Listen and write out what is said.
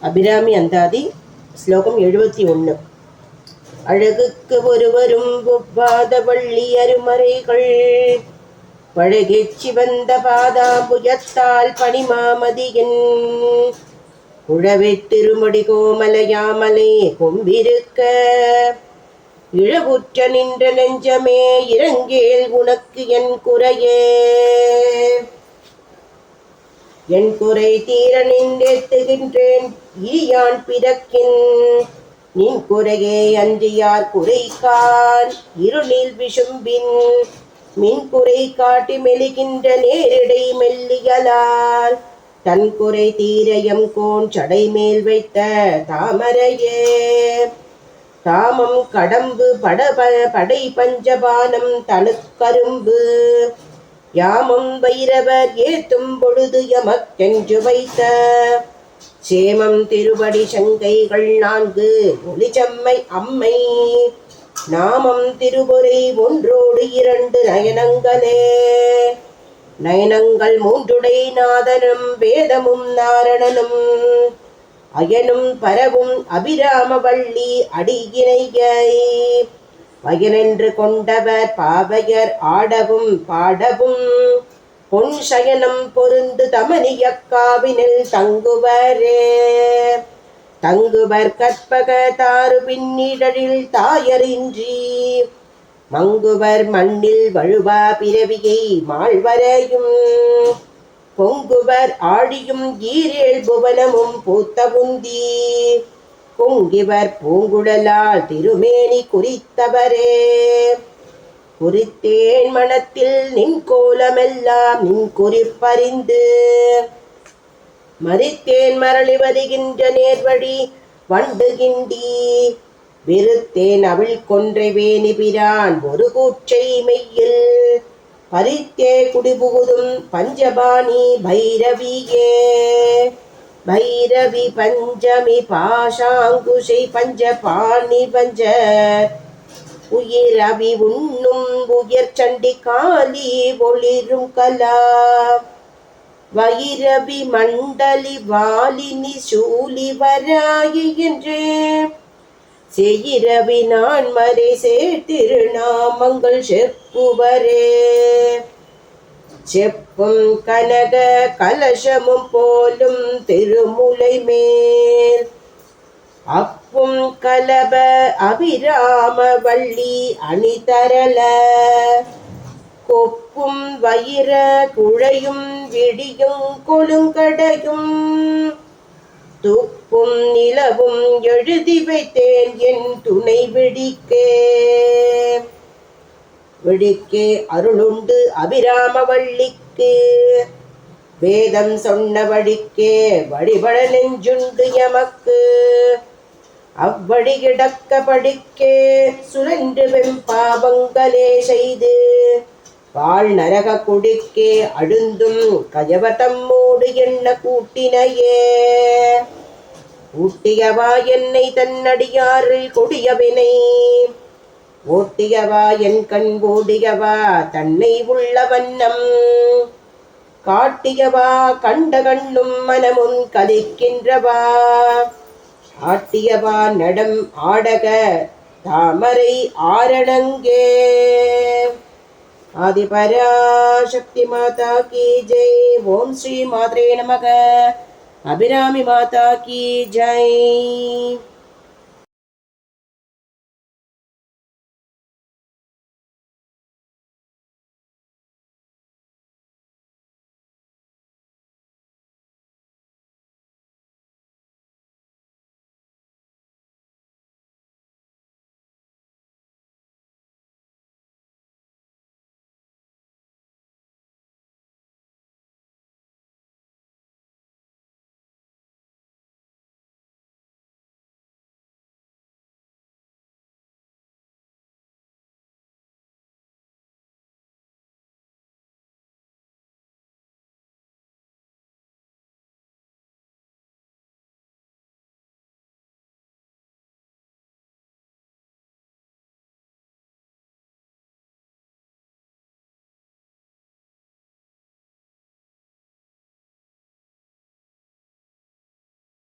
அபிராமி அந்தாதி ஸ்லோகம் 71. அழகுக்கு ஒருவரும் ஒவ்வாத வள்ளி அருமறைகள் பழகிச் சிவந்த பாதாம்புயத்தால் பனிமாமதியின் உழவைத் திருமடி கோமலையாமலே கொம்பிருக்க இழவுற்ற நின்ற நெஞ்சமே இறங்கேல் உனக்கு என் குறையே. என் குறை தீர நின்றேத்துகின்றேன் இரியான் பிறக்கின் நின் குறையே அன்றியார் குறைக்கான் இருளில் விசும்பின் மின் குறை காட்டி மெலிகின்ற நேரிடை மெல்லியலால் தன் குறை தீரயம் கோன் சடை மேல் வைத்த தாமரையே. தாமம் கடம்பு படை பஞ்சபானம் தனுக்கரும்பு யாமம் வைரவர் ஏத்தும் பொழுது எமக்கென்று வைத்த சேமம் திருவடி சங்கைகள் 4 ஒளிச்சம்மை அம்மை நாமம் திருபுரை ஒன்றோடு 2 நயனங்களே. நயனங்கள் 3 நாதனும் வேதமும் நாரணனும் அயனும் பரவும் அபிராம வள்ளி அடியினையை வயனென்று கொண்டவர் பாவையர் ஆடவும் பாடவும் பொன் சயனம் பொருந்து தமனியக்காவினில் தங்குவரே. தங்குவர் கற்பக தாறு பின்னிடழில் தாயரின்றி மங்குவர் மண்ணில் வழுவா பிறவியை மாழ்வரையும் பொங்குவர் ஆழியும் ஈரேழ் புவனமும் பூத்தவுந்தி பொங்கிவர் பூங்குழலால் திருமேனி குறித்தவரே. குறித்தேன் மனத்தில் நின் கோலமெல்லாம் நின் குறிப்பறிந்து மறித்தேன் மரளி வருகின்ற நேர்வழி வண்டுகின்றி வெறுத்தேன் அவிழ் கொன்றை வேணி பிரான் ஒரு கூற்றை மெய்யில் பறித்தே குடிபுகுதும் பஞ்சபாணி பைரவியே. பைரவி பஞ்சமி பாஷாங்குஷை பஞ்சபாணி பஞ்ச உயிரவி உண்ணும் உயர் சண்டி காலி ஒளிரும் கலா வைரவி மண்டலி வாலினி சூலி வராயி என்றே செய்யிரவி நான் மறை சேர்த்திருநாமங்கள் செப்புவரே. செப்பும் கனக கலசமும் போலும் திருமுலை மேல் அப்பும் கலப அபிராம வள்ளி அணிதரல கொப்பும் வயிற குழையும் விடியும் கொழுங்கடையும் துப்பும் நிலவும் எழுதி வைத்தேன் என் துணை விடிக்கே. விழிக்கே அருளுண்டு அபிராம வள்ளிக்கு வேதம் சொன்ன வழிக்கே வழிபட நெஞ்சுண்டு எமக்கு அவ்வழி கிடக்க படிக்கே சுழன்று வெம்பாவங்களே செய்து வாழ் நரக குடிக்கே அழுந்தும் கயவதம்மோடு என்ன கூட்டினையே. ஊட்டியவா என்னை தன்னடியாரில் கொடியவினை ஓட்டியவா என் கண் ஓடியவா தன்னை உள்ள வண்ணம் காட்டியவா கண்ட கண்ணும் மனமும் கலிக்கின்றவா ஆட்டியவா நடம் ஆடக தாமரை ஆரணங்கே. ஆதிபராசக்தி மாதா கி ஜெய். ஓம் ஸ்ரீ மாத்ரே நமக. அபிராமி மாதா கி ஜெய்.